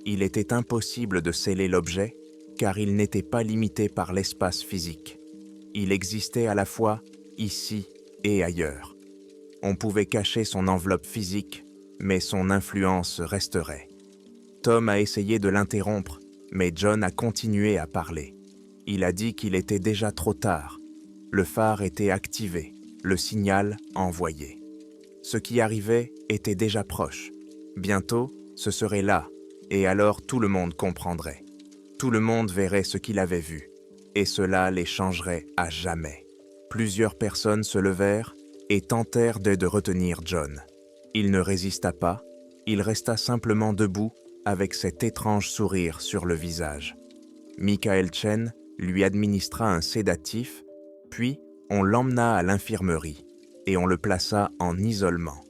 Il était impossible de sceller l'objet, car il n'était pas limité par l'espace physique. Il existait à la fois ici et ailleurs. On pouvait cacher son enveloppe physique, mais son influence resterait. Tom a essayé de l'interrompre, mais John a continué à parler. Il a dit qu'il était déjà trop tard. Le phare était activé, le signal envoyé. Ce qui arrivait était déjà proche. Bientôt, ce serait là, et alors tout le monde comprendrait. Tout le monde verrait ce qu'il avait vu, et cela les changerait à jamais. Plusieurs personnes se levèrent et tentèrent de retenir John. Il ne résista pas, il resta simplement debout avec cet étrange sourire sur le visage. Michael Chen lui administra un sédatif, puis on l'emmena à l'infirmerie et on le plaça en isolement.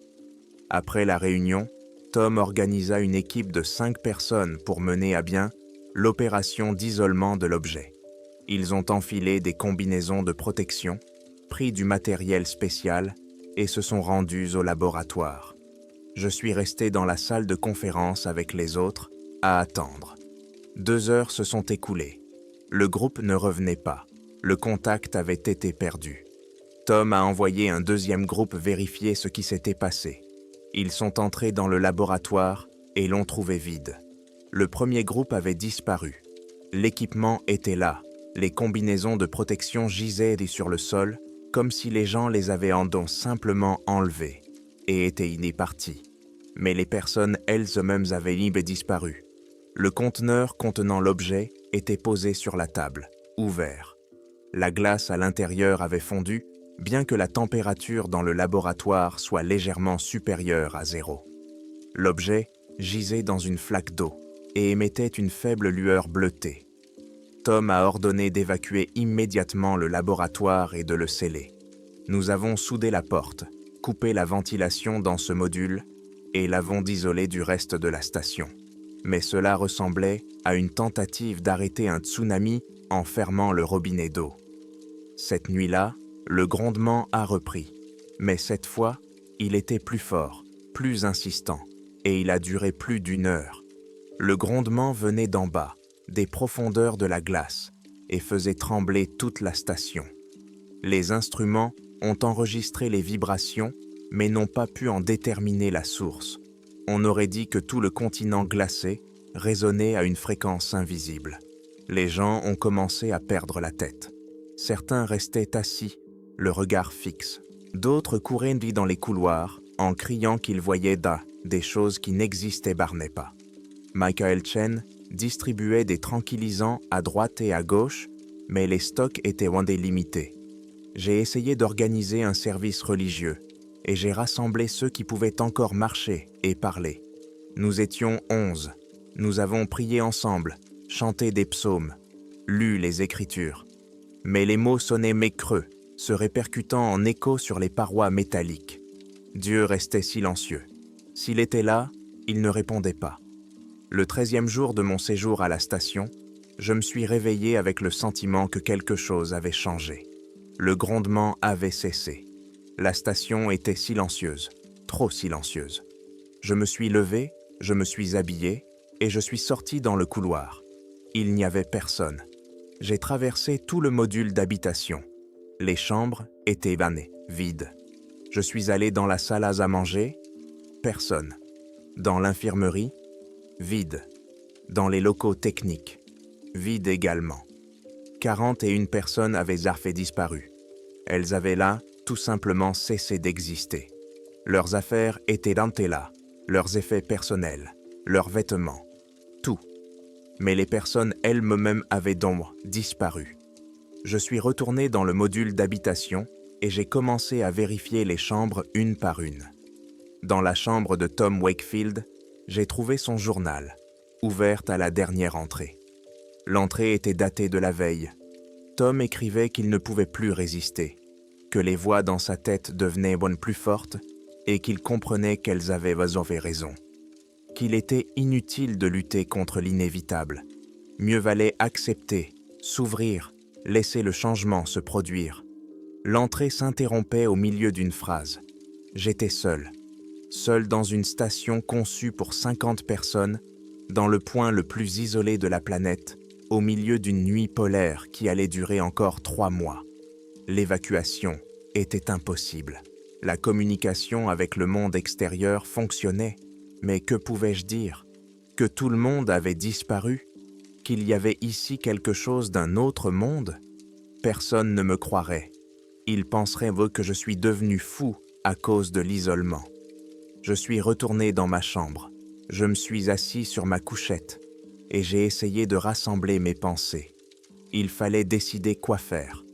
Après la réunion, Tom organisa une équipe de 5 personnes pour mener à bien l'opération d'isolement de l'objet. Ils ont enfilé des combinaisons de protection, pris du matériel spécial et se sont rendus au laboratoire. Je suis resté dans la salle de conférence avec les autres à attendre. 2 heures se sont écoulées. Le groupe ne revenait pas. Le contact avait été perdu. Tom a envoyé un deuxième groupe vérifier ce qui s'était passé. Ils sont entrés dans le laboratoire et l'ont trouvé vide. Le premier groupe avait disparu. L'équipement était là. Les combinaisons de protection gisaient sur le sol, comme si les gens les avaient simplement enlevées et étaient partis. Mais les personnes elles-mêmes avaient disparu. Le conteneur contenant l'objet était posé sur la table, ouvert. La glace à l'intérieur avait fondu, bien que la température dans le laboratoire soit légèrement supérieure à 0. L'objet gisait dans une flaque d'eau et émettait une faible lueur bleutée. Tom a ordonné d'évacuer immédiatement le laboratoire et de le sceller. Nous avons soudé la porte, coupé la ventilation dans ce module et l'avons isolé du reste de la station. Mais cela ressemblait à une tentative d'arrêter un tsunami en fermant le robinet d'eau. Cette nuit-là, le grondement a repris, mais cette fois, il était plus fort, plus insistant, et il a duré plus d'1 heure. Le grondement venait d'en bas, des profondeurs de la glace, et faisait trembler toute la station. Les instruments ont enregistré les vibrations, mais n'ont pas pu en déterminer la source. On aurait dit que tout le continent glacé résonnait à une fréquence invisible. Les gens ont commencé à perdre la tête. Certains restaient assis, le regard fixe. D'autres couraient dans les couloirs, en criant qu'ils voyaient des choses qui n'existaient pas. Michael Chen distribuait des tranquillisants à droite et à gauche, mais les stocks étaient limités. J'ai essayé d'organiser un service religieux, et j'ai rassemblé ceux qui pouvaient encore marcher et parler. Nous étions 11. Nous avons prié ensemble, chanté des psaumes, lu les Écritures. Mais les mots sonnaient creux, se répercutant en écho sur les parois métalliques. Dieu restait silencieux. S'il était là, il ne répondait pas. Le 13e jour de mon séjour à la station, je me suis réveillé avec le sentiment que quelque chose avait changé. Le grondement avait cessé. La station était silencieuse, trop silencieuse. Je me suis levé, je me suis habillé et je suis sorti dans le couloir. Il n'y avait personne. J'ai traversé tout le module d'habitation. Les chambres étaient vides. Je suis allé dans la salle à manger, personne. Dans l'infirmerie, vide. Dans les locaux techniques, vide également. 41 personnes avaient disparu. Elles avaient là tout simplement cessé d'exister. Leurs affaires étaient là, leurs effets personnels, leurs vêtements, tout. Mais les personnes elles-mêmes avaient disparu. Je suis retourné dans le module d'habitation et j'ai commencé à vérifier les chambres une par une. Dans la chambre de Tom Wakefield, j'ai trouvé son journal, ouverte à la dernière entrée. L'entrée était datée de la veille. Tom écrivait qu'il ne pouvait plus résister, que les voix dans sa tête devenaient plus fortes et qu'il comprenait qu'elles avaient raison, qu'il était inutile de lutter contre l'inévitable. Mieux valait accepter, s'ouvrir, laisser le changement se produire. L'entrée s'interrompait au milieu d'une phrase. J'étais seul dans une station conçue pour 50 personnes, dans le point le plus isolé de la planète, au milieu d'une nuit polaire qui allait durer encore 3 mois. L'évacuation était impossible. La communication avec le monde extérieur fonctionnait, mais que pouvais-je dire? Que tout le monde avait disparu? Qu'il y avait ici quelque chose d'un autre monde? Personne ne me croirait. Ils penseraient que je suis devenu fou à cause de l'isolement. Je suis retourné dans ma chambre. Je me suis assis sur ma couchette et j'ai essayé de rassembler mes pensées. Il fallait décider quoi faire.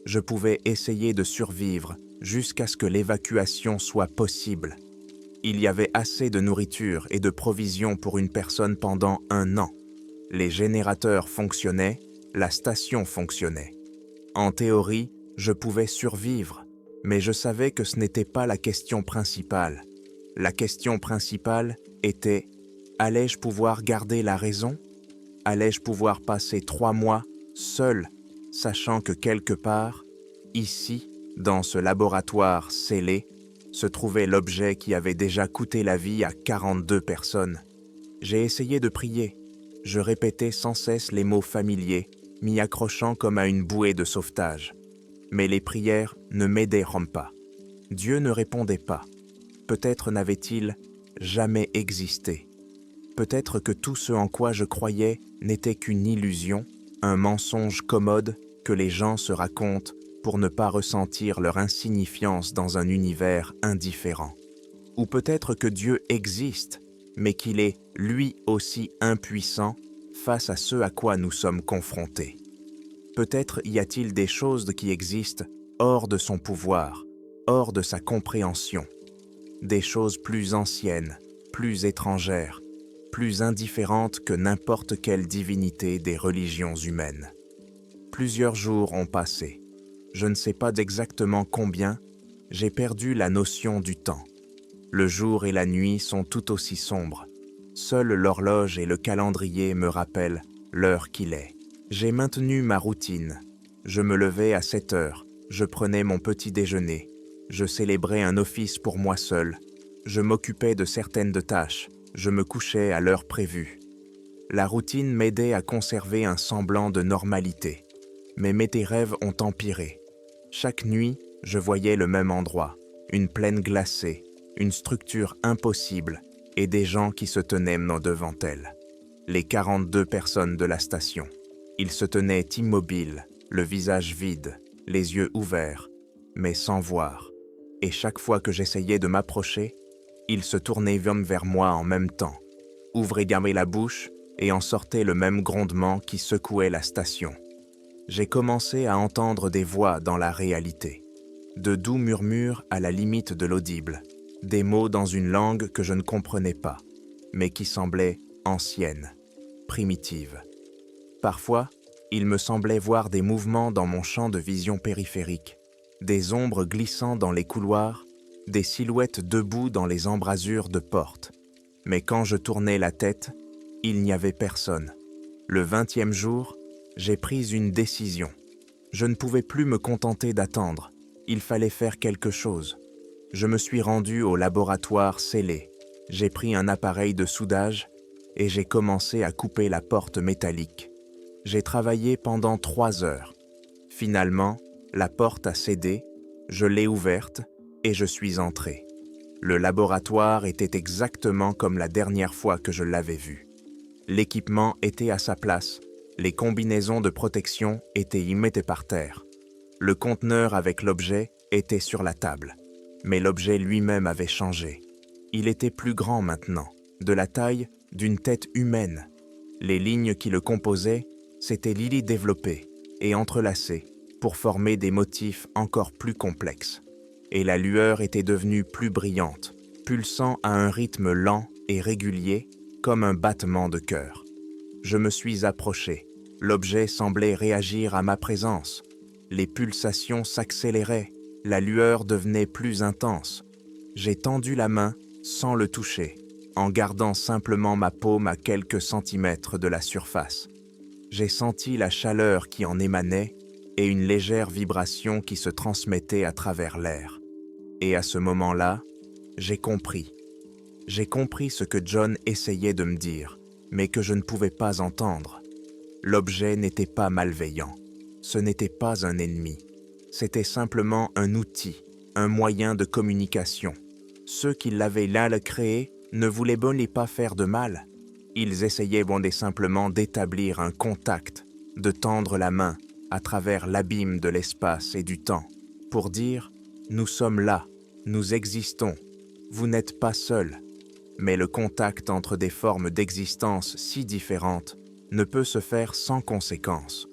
Je pouvais essayer de survivre jusqu'à ce que l'évacuation soit possible. Il y avait assez de nourriture et de provisions pour une personne pendant 1 an. Les générateurs fonctionnaient, la station fonctionnait. En théorie, je pouvais survivre, mais je savais que ce n'était pas la question principale. La question principale était: allais-je pouvoir garder la raison? Allais-je pouvoir passer 3 mois seul, sachant que quelque part, ici, dans ce laboratoire scellé, se trouvait l'objet qui avait déjà coûté la vie à 42 personnes. J'ai essayé de prier. Je répétais sans cesse les mots familiers, m'y accrochant comme à une bouée de sauvetage. Mais les prières ne m'aidaient pas. Dieu ne répondait pas. Peut-être n'avait-il jamais existé. Peut-être que tout ce en quoi je croyais n'était qu'une illusion, un mensonge commode que les gens se racontent pour ne pas ressentir leur insignifiance dans un univers indifférent. Ou peut-être que Dieu existe, mais qu'il est lui aussi impuissant face à ce à quoi nous sommes confrontés. Peut-être y a-t-il des choses qui existent hors de son pouvoir, hors de sa compréhension, des choses plus anciennes, plus étrangères, plus indifférentes que n'importe quelle divinité des religions humaines. Plusieurs jours ont passé. Je ne sais pas exactement combien, j'ai perdu la notion du temps. Le jour et la nuit sont tout aussi sombres. Seule l'horloge et le calendrier me rappellent l'heure qu'il est. J'ai maintenu ma routine. Je me levais à 7 heures, je prenais mon petit déjeuner, je célébrais un office pour moi seul, je m'occupais de certaines tâches, je me couchais à l'heure prévue. La routine m'aidait à conserver un semblant de normalité. Mais mes rêves ont empiré. Chaque nuit, je voyais le même endroit, une plaine glacée, une structure impossible et des gens qui se tenaient devant elle. Les 42 personnes de la station. Ils se tenaient immobiles, le visage vide, les yeux ouverts, mais sans voir. Et chaque fois que j'essayais de m'approcher, ils se tournaient vers moi en même temps, ouvraient la bouche et en sortait le même grondement qui secouait la station. J'ai commencé à entendre des voix dans la réalité, de doux murmures à la limite de l'audible, des mots dans une langue que je ne comprenais pas, mais qui semblait ancienne, primitive. Parfois, il me semblait voir des mouvements dans mon champ de vision périphérique, des ombres glissant dans les couloirs, des silhouettes debout dans les embrasures de portes. Mais quand je tournais la tête, il n'y avait personne. Le 20e jour, j'ai pris une décision. Je ne pouvais plus me contenter d'attendre. Il fallait faire quelque chose. Je me suis rendu au laboratoire scellé. J'ai pris un appareil de soudage et j'ai commencé à couper la porte métallique. J'ai travaillé pendant 3 heures. Finalement, la porte a cédé, je l'ai ouverte et je suis entré. Le laboratoire était exactement comme la dernière fois que je l'avais vu. L'équipement était à sa place, les combinaisons de protection étaient y mettées par terre. Le conteneur avec l'objet était sur la table, mais l'objet lui-même avait changé. Il était plus grand maintenant, de la taille d'une tête humaine. Les lignes qui le composaient s'étaient développées et entrelacées pour former des motifs encore plus complexes. Et la lueur était devenue plus brillante, pulsant à un rythme lent et régulier comme un battement de cœur. Je me suis approché. L'objet semblait réagir à ma présence. Les pulsations s'accéléraient, la lueur devenait plus intense. J'ai tendu la main sans le toucher, en gardant simplement ma paume à quelques centimètres de la surface. J'ai senti la chaleur qui en émanait et une légère vibration qui se transmettait à travers l'air. Et à ce moment-là, j'ai compris. J'ai compris ce que John essayait de me dire, mais que je ne pouvais pas entendre. L'objet n'était pas malveillant. Ce n'était pas un ennemi. C'était simplement un outil, un moyen de communication. Ceux qui l'avaient créé ne voulaient pas faire de mal. Ils essayaient simplement d'établir un contact, de tendre la main à travers l'abîme de l'espace et du temps, pour dire « Nous sommes là, nous existons, vous n'êtes pas seuls ». Mais le contact entre des formes d'existence si différentes ne peut se faire sans conséquence.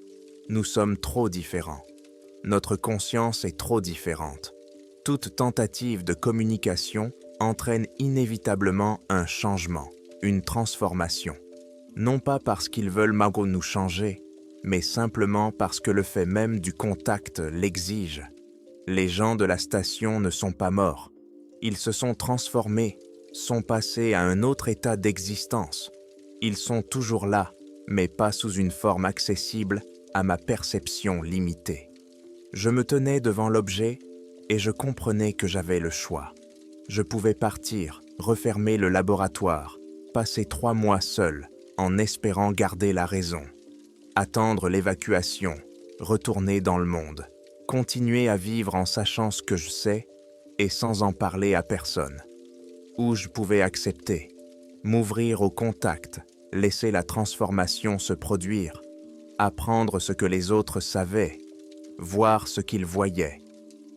Nous sommes trop différents. Notre conscience est trop différente. Toute tentative de communication entraîne inévitablement un changement, une transformation. Non pas parce qu'ils veulent nous changer, mais simplement parce que le fait même du contact l'exige. Les gens de la station ne sont pas morts. Ils se sont transformés, sont passés à un autre état d'existence. Ils sont toujours là, mais pas sous une forme accessible à ma perception limitée. Je me tenais devant l'objet et je comprenais que j'avais le choix. Je pouvais partir, refermer le laboratoire, passer 3 mois seul, en espérant garder la raison. Attendre l'évacuation, retourner dans le monde, continuer à vivre en sachant ce que je sais et sans en parler à personne. Ou je pouvais accepter, m'ouvrir au contact, laisser la transformation se produire, apprendre ce que les autres savaient, voir ce qu'ils voyaient,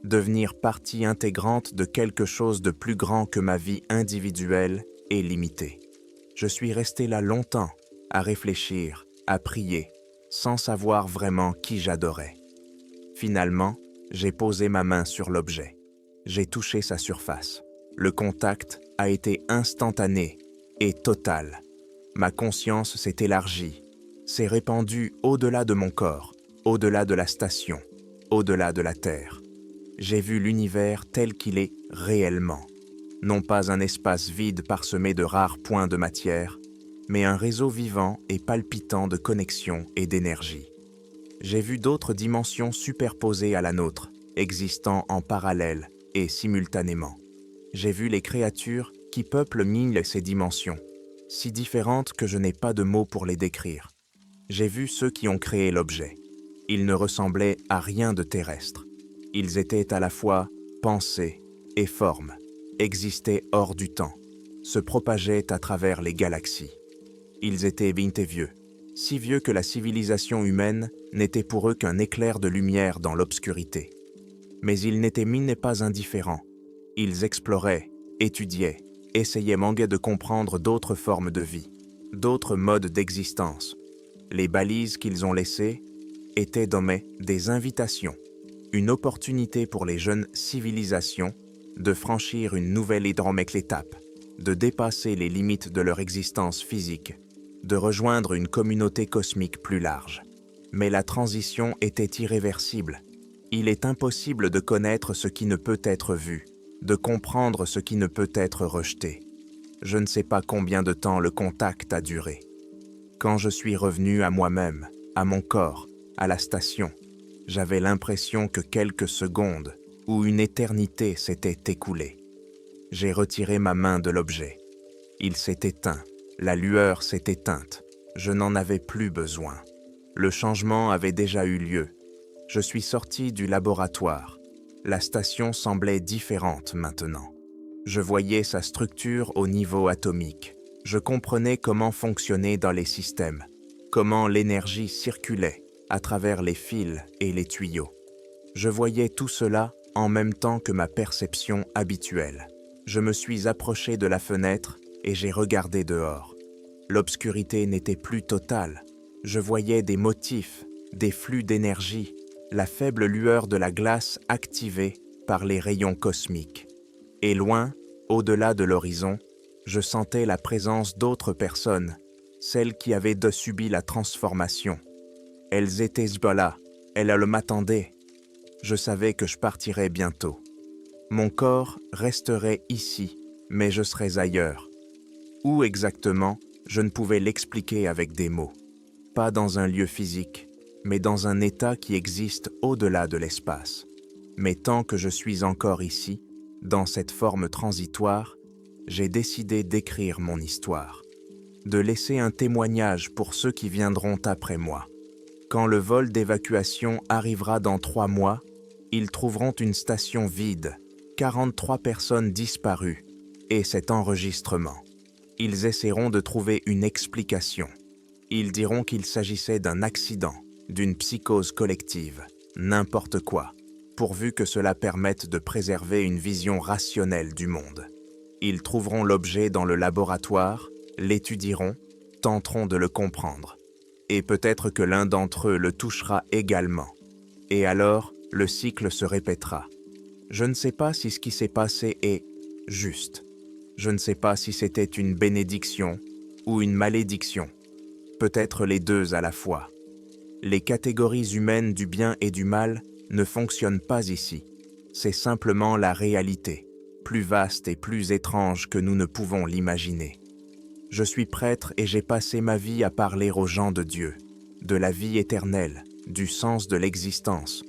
devenir partie intégrante de quelque chose de plus grand que ma vie individuelle et limitée. Je suis resté là longtemps, à réfléchir, à prier, sans savoir vraiment qui j'adorais. Finalement, j'ai posé ma main sur l'objet. J'ai touché sa surface. Le contact a été instantané et total. Ma conscience s'est élargie, s'est répandue au-delà de mon corps, au-delà de la station, au-delà de la Terre. J'ai vu l'univers tel qu'il est réellement. Non pas un espace vide parsemé de rares points de matière, mais un réseau vivant et palpitant de connexion et d'énergie. J'ai vu d'autres dimensions superposées à la nôtre, existant en parallèle et simultanément. J'ai vu les créatures qui peuplent ces dimensions, si différentes que je n'ai pas de mots pour les décrire. J'ai vu ceux qui ont créé l'objet. Ils ne ressemblaient à rien de terrestre. Ils étaient à la fois pensée et forme, existaient hors du temps, se propageaient à travers les galaxies. Ils étaient vieux, si vieux que la civilisation humaine n'était pour eux qu'un éclair de lumière dans l'obscurité. Mais ils n'étaient pas indifférents. Ils exploraient, étudiaient, essayaient de comprendre d'autres formes de vie, d'autres modes d'existence. Les balises qu'ils ont laissées étaient des invitations, une opportunité pour les jeunes civilisations de franchir une nouvelle étape, de dépasser les limites de leur existence physique, de rejoindre une communauté cosmique plus large. Mais la transition était irréversible. Il est impossible de connaître ce qui ne peut être vu, de comprendre ce qui ne peut être rejeté. Je ne sais pas combien de temps le contact a duré. Quand je suis revenu à moi-même, à mon corps, à la station, j'avais l'impression que quelques secondes ou une éternité s'étaient écoulées. J'ai retiré ma main de l'objet. Il s'est éteint, la lueur s'est éteinte. Je n'en avais plus besoin. Le changement avait déjà eu lieu. Je suis sorti du laboratoire. La station semblait différente maintenant. Je voyais sa structure au niveau atomique. Je comprenais comment fonctionnait dans les systèmes, comment l'énergie circulait à travers les fils et les tuyaux. Je voyais tout cela en même temps que ma perception habituelle. Je me suis approché de la fenêtre et j'ai regardé dehors. L'obscurité n'était plus totale. Je voyais des motifs, des flux d'énergie, la faible lueur de la glace activée par les rayons cosmiques. Et loin, au-delà de l'horizon, je sentais la présence d'autres personnes, celles qui avaient subi la transformation. Elles étaient là, elles m'attendaient. Je savais que je partirais bientôt. Mon corps resterait ici, mais je serais ailleurs. Où exactement, je ne pouvais l'expliquer avec des mots. Pas dans un lieu physique, mais dans un état qui existe au-delà de l'espace. Mais tant que je suis encore ici, dans cette forme transitoire, j'ai décidé d'écrire mon histoire, de laisser un témoignage pour ceux qui viendront après moi. Quand le vol d'évacuation arrivera dans 3 mois, ils trouveront une station vide, 43 personnes disparues, et cet enregistrement. Ils essaieront de trouver une explication. Ils diront qu'il s'agissait d'un accident, d'une psychose collective, n'importe quoi, pourvu que cela permette de préserver une vision rationnelle du monde. Ils trouveront l'objet dans le laboratoire, l'étudieront, tenteront de le comprendre. Et peut-être que l'un d'entre eux le touchera également. Et alors, le cycle se répétera. Je ne sais pas si ce qui s'est passé est juste. Je ne sais pas si c'était une bénédiction ou une malédiction. Peut-être les deux à la fois. Les catégories humaines du bien et du mal ne fonctionnent pas ici. C'est simplement la réalité, plus vaste et plus étrange que nous ne pouvons l'imaginer. Je suis prêtre et j'ai passé ma vie à parler aux gens de Dieu, de la vie éternelle, du sens de l'existence.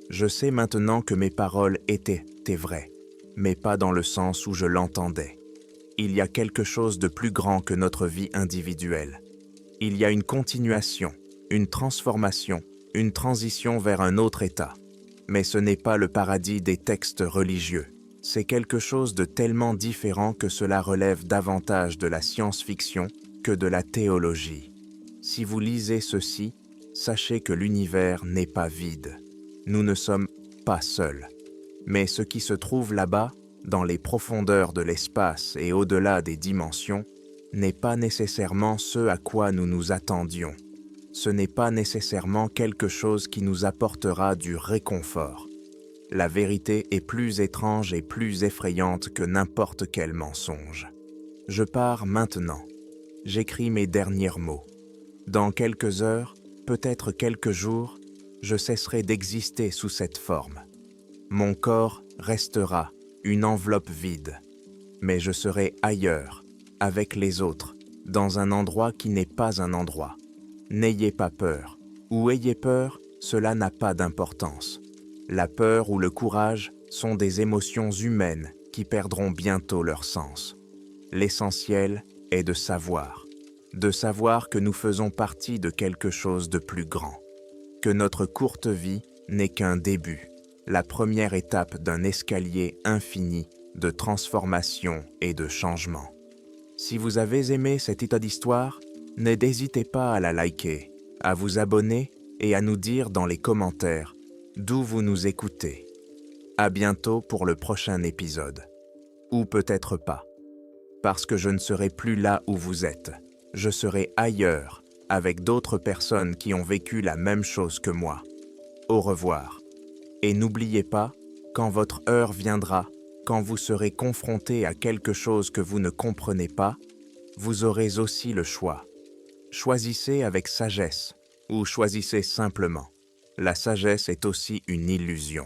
Je sais maintenant que mes paroles étaient vraies, mais pas dans le sens où je l'entendais. Il y a quelque chose de plus grand que notre vie individuelle. Il y a une continuation, une transformation, une transition vers un autre état. Mais ce n'est pas le paradis des textes religieux. C'est quelque chose de tellement différent que cela relève davantage de la science-fiction que de la théologie. Si vous lisez ceci, sachez que l'univers n'est pas vide. Nous ne sommes pas seuls. Mais ce qui se trouve là-bas, dans les profondeurs de l'espace et au-delà des dimensions, n'est pas nécessairement ce à quoi nous nous attendions. Ce n'est pas nécessairement quelque chose qui nous apportera du réconfort. La vérité est plus étrange et plus effrayante que n'importe quel mensonge. Je pars maintenant. J'écris mes derniers mots. Dans quelques heures, peut-être quelques jours, je cesserai d'exister sous cette forme. Mon corps restera une enveloppe vide, mais je serai ailleurs, avec les autres, dans un endroit qui n'est pas un endroit. N'ayez pas peur, ou ayez peur, cela n'a pas d'importance. La peur ou le courage sont des émotions humaines qui perdront bientôt leur sens. L'essentiel est de savoir que nous faisons partie de quelque chose de plus grand, que notre courte vie n'est qu'un début, la première étape d'un escalier infini de transformation et de changement. Si vous avez aimé cette histoire, n'hésitez pas à la liker, à vous abonner et à nous dire dans les commentaires d'où vous nous écoutez. À bientôt pour le prochain épisode. Ou peut-être pas. Parce que je ne serai plus là où vous êtes. Je serai ailleurs, avec d'autres personnes qui ont vécu la même chose que moi. Au revoir. Et n'oubliez pas, quand votre heure viendra, quand vous serez confronté à quelque chose que vous ne comprenez pas, vous aurez aussi le choix. Choisissez avec sagesse ou choisissez simplement. La sagesse est aussi une illusion.